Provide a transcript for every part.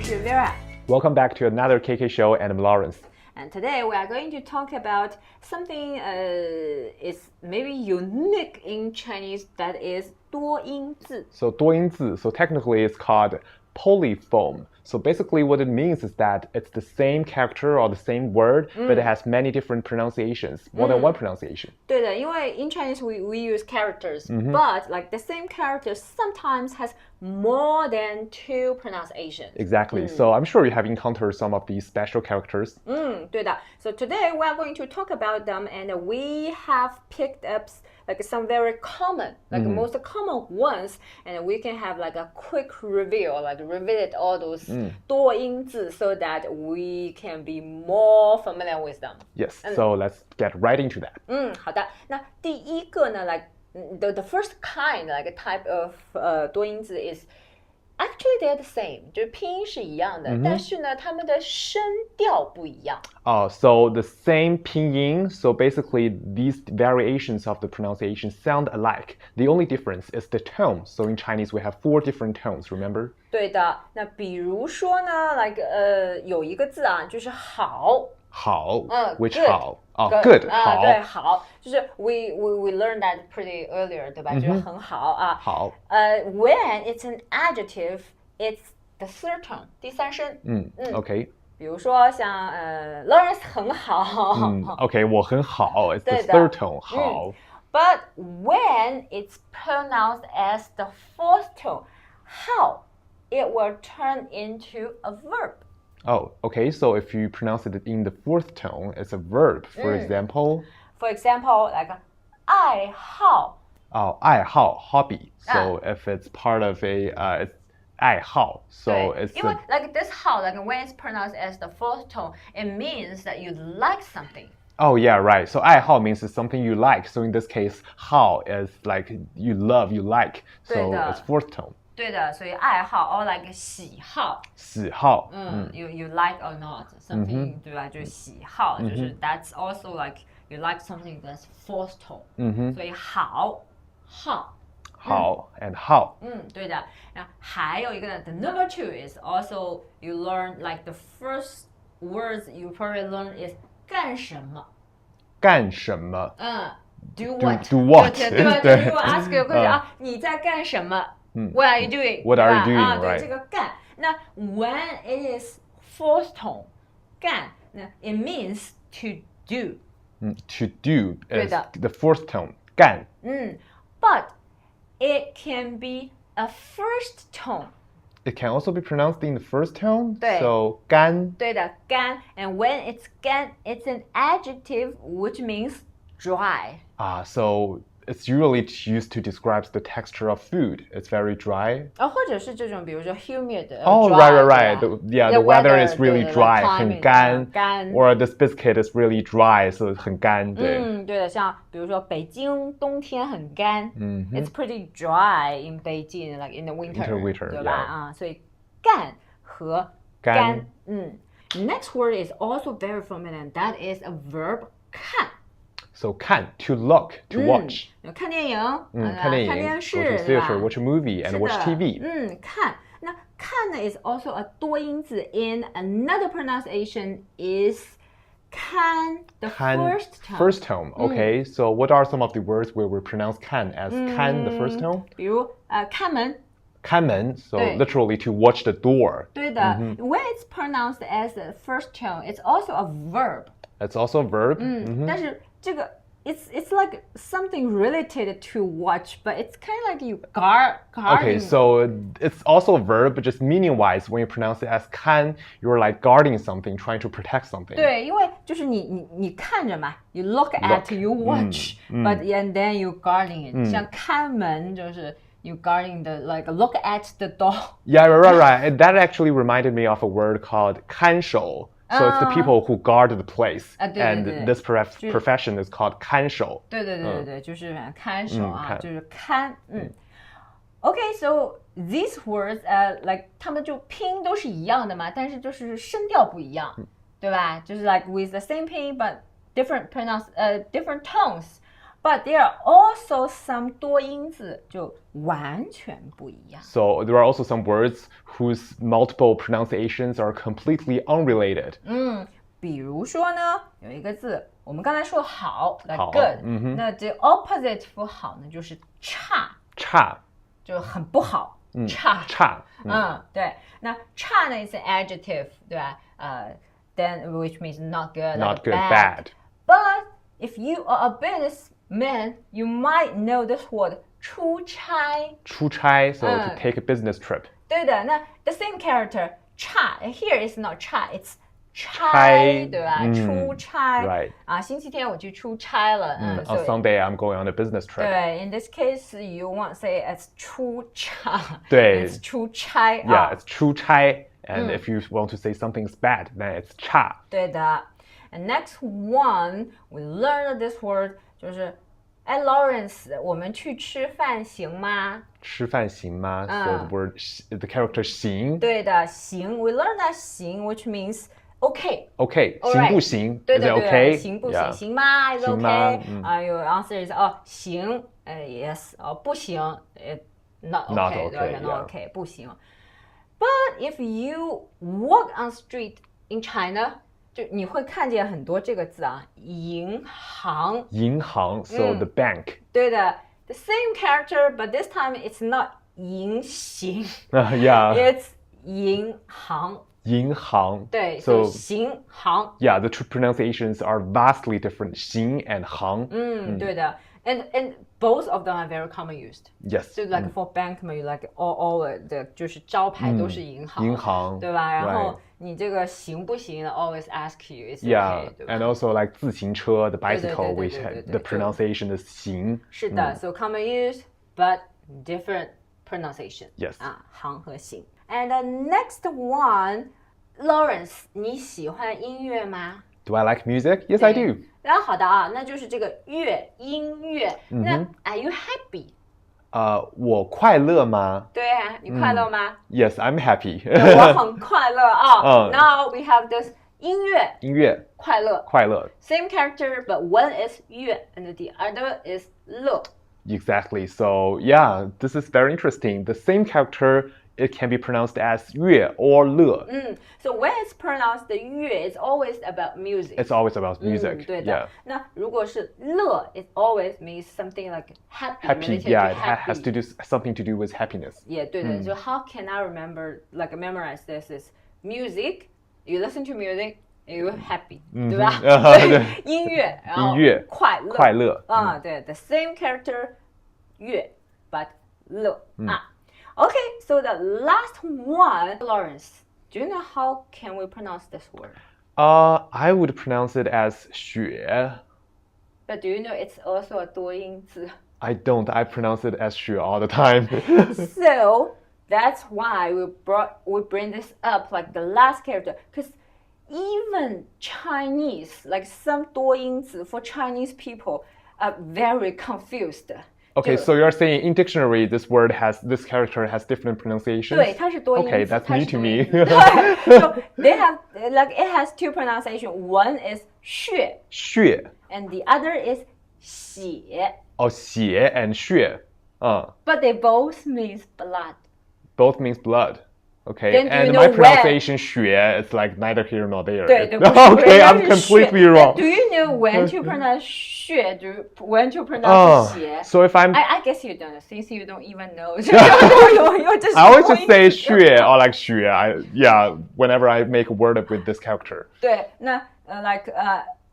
是 Vera. Welcome back to another KK show, and I'm Lawrence. And today we are going to talk about something is maybe unique in Chinese, that is 多音字. So 多音字, so technically it's called polyphone. So basically what it means is that it's the same character or the same word, but it has many different pronunciations, more than one pronunciation. 对的，因为 in Chinese we use characters, but like the same character sometimes has more than two pronunciations. Exactly. So I'm sure you have encountered some of these special characters. 对的。So today we are going to talk about them, and we have picked up like some very common, like most common ones, and we can have like a quick review, like revisit all those 多音字 so that we can be more familiar with them. Yes. So let's get right into that. 好的。那第一个呢 like the first kind, like a type of 多音字 is actually they're the same, 就是拼音是一样的，但是呢，它们的声调不一样。So the same pinyin, so basically these variations of the pronunciation sound alike. The only difference is the tone. So in Chinese we have 4 different tones, remember? 对的。那比如说呢 like 有一个字啊，就是好。好 which good. 好 good 好对好，就是 we learned that pretty earlier 对吧？就是很好啊。好when it's an adjective, it's the third tone 第三声。OK 比如说像Lawrence 很好。OK 我很好 it's the 对的 third tone 好。But when it's pronounced as the fourth tone, how it will turn into a verb. Oh, okay. So if you pronounce it in the 4th tone, it's a verb. For example, like 爱好. Oh, 爱好 hobby. So if it's part of a it's 爱好. So it's 因为 like this 好 like when it's pronounced as the fourth tone, it means that you like something. Oh yeah, right. So 爱好 means it's something you like. So in this case, 好 is like you love, you like. So it's 4th tone. 对的，所以爱好 or like 喜好。喜好 you like or not something 对吧？就是喜好，就是 that's also like you like something that's fourth tone。所以好 and 好。对的。那还有一个呢 the number 2 is also you learn like the first words you probably learn is 干什么。干什么？Do what？ Do what？ 对吧？就是如果 ask you a question 啊，你在干什么？What are you doing? What are you doing? 对，这个干。那 when it is fourth tone, 干，那 it means to do. To do is 对的。 the 4th tone. 干。But it can be a first tone. It can also be pronounced in the 1st tone. 对。 So 干。对的，干。And when it's 干, it's an adjective which means dry. So it's usually used to describe the texture of food. It's very dry. 或者是这种比如说 humid. Oh, dry, right. The weather is really dry. 很干。干。 Or this biscuit is really dry, so 很干。对。对的，像比如说北京冬天很干。It's pretty dry in Beijing, like in the winter. Winter, 对吧？所以干和干。Next word is also very familiar, and that is a verb 看。So 看 to look, to watch. 看电影，看电影，看电视 go to theater, watch a movie, and watch TV. 看。那看呢 is also a 多音字 in another pronunciation is 看 the first tone. First tone. Okay, so what are some of the words where we pronounce 看 as 看 the first tone? 比如看门。开门 so literally to watch the door. 对的，when it's pronounced as the first tone, it's also a verb. It's also a verb. 但是这个 it's like something related to watch, but it's kind of like you guarding. Okay, so it's also a verb, but just meaning-wise, when you pronounce it as 看, you're like guarding something, trying to protect something. 对，因为就是你看着嘛 you look at, you watch, but and then you guarding it. 像看门就是 you guarding the like look at the door. Yeah, right. That actually reminded me of a word called 看守. So it's the people who guard the place. 对 And this profession is called 看守. 对，就是看守啊，就是看Okay, so these words, like 他们就拼都是一样的嘛，但是就是声调不一样，对吧？就是 like with the same 拼 but different tones. But there are also some 多音字就完全不一样。So there are also some words whose multiple pronunciations are completely unrelated. 比如说呢，有一个字，我们刚才说好 ，like 好 good，那这 opposite for 好呢，就是差，差，就很不好，差，差，对，那差呢 is an adjective， 对吧？then which means not good, not good, bad. But if you are a businessman, you might know this word 出差。出差 so to take a business trip. 对的，那 the same character 差 here is not 差 it's 差，对吧？出差 Right. 星期天我去出差了。On Sunday, I'm going on a business trip. 对 in this case, you won't say it's 出差，对 it's 出差 Yeah, it's 出差. And if you want to say something's bad, then it's 差. 对的。And next one, we learned this word 就是Lawrence, 我们去吃饭行吗？吃饭行吗? So the character 行. 对的，行。We learned that 行 which means okay. Okay, 行不行? 对 Is 对 it 对 okay? 行不行 Yeah. 行吗 is 行吗 okay. Your answer is 行yes 不行 not okay 对吧 okay, not okay 不行。But if you walk on street in China, 就你会看见很多这个字银行。银行 so the bank. 对的 the same character, but this time it's not 银行 Yeah. it's 银行。银行. 对 So 行行 yeah, the two pronunciations are vastly different. 行 and 行. 对的 and both of them are very common used. Yes. So like for bank, like all the 就是招牌都是银行，银行对吧？然后 right. 你这个行不行 always ask you, is Yeah, okay, 对吧 and also like 自行车, the bicycle, 对 which 对 the pronunciation is 行. 是的 so common use, but different pronunciation. Yes. 行和行。And the next one, Lawrence, 你喜欢音乐吗？ Do I like music? Yes, I do. 然后好的那就是这个乐音乐。那 Are you happy? 我快乐吗？对你快乐吗？ Yes, I'm happy. 我很快乐Now we have this 音乐音乐快乐快乐 Same character, but one is 乐 and the other is 乐。 Exactly. So yeah, this is very interesting. The same character, it can be pronounced as 乐 or 乐. So when it's pronounced the 乐 it's always about music. It's always about music. 对的 Yeah. 那如果是乐 it always means something like happy. Happy. related Yeah, to it happy. has to do something to do with happiness. Yeah, 对的 So how can I memorize this is music, you listen to music, you're happy, 对吧？对音乐然后音乐快乐快乐对 the same character 乐 but 乐Okay, so the last one, Lawrence, do you know how can we pronounce this word? I would pronounce it as 雪 But do you know it's also a 多音字 I don't. I pronounce it as 雪 all the time. So that's why we bring this up like the last character because even Chinese, like some 多音字 for Chinese people are very confused. Okay, so you're saying in dictionary this character has different pronunciations? 对，它是多音字 Okay, that's new to me. 对 So they have like it has two pronunciation. One is 血血 and the other is 血 Oh, 血 and 血 But they both means blood. Both means blood. Okay, Then do you and know my when- pronunciation 血 is like neither here nor there. 对对 Okay, I'm completely wrong. Do you know when to pronounce 血 when to pronounce 血 So if I'm I guess you don't, since you don't even know. I I always just say 血 or like 血 yeah, whenever I make a word up with this character. 对，那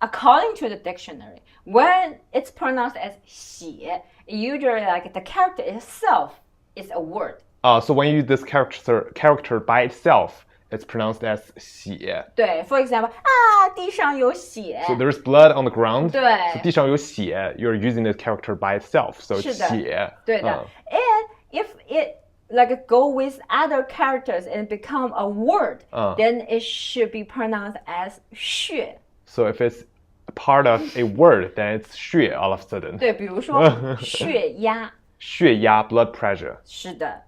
according to the dictionary, when it's pronounced as 血, usually like the character itself is a word. So when you use this character by itself, it's pronounced as 血. 对 for example, 地上有血 So there's blood on the ground. 对 So 地上有血 you're using the character by itself. So it's 是的血. 对的 And if it like go with other characters and become a word, then it should be pronounced as 血 So if it's a part of a word, then it's 血 all of a sudden. 对，比如说血压血压 blood pressure. 是的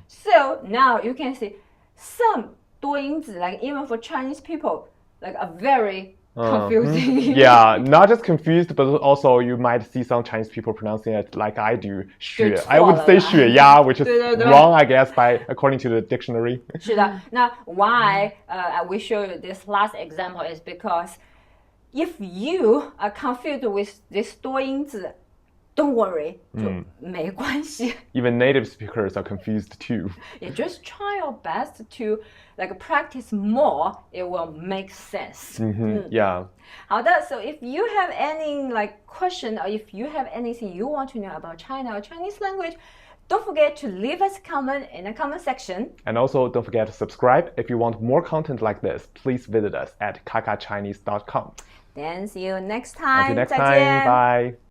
So now you can see some 多音字 like even for Chinese people like are very confusing. Yeah, not just confused, but also you might see some Chinese people pronouncing it like I do, 血. I would say 血压, which is wrong, I guess, according to the dictionary. 是的，那 why we show you this last example is because if you are confused with this 多音字 don't worry, 就没关系。 Even native speakers are confused too. Yeah, just try your best to like practice more. It will make sense. Yeah. 好的 so if you have any like question or if you have anything you want to know about China or Chinese language, don't forget to leave us a comment in the comment section. And also, don't forget to subscribe. If you want more content like this, please visit us at kakachinese.com. Then see you next time. Until next 再 time, 见。 bye.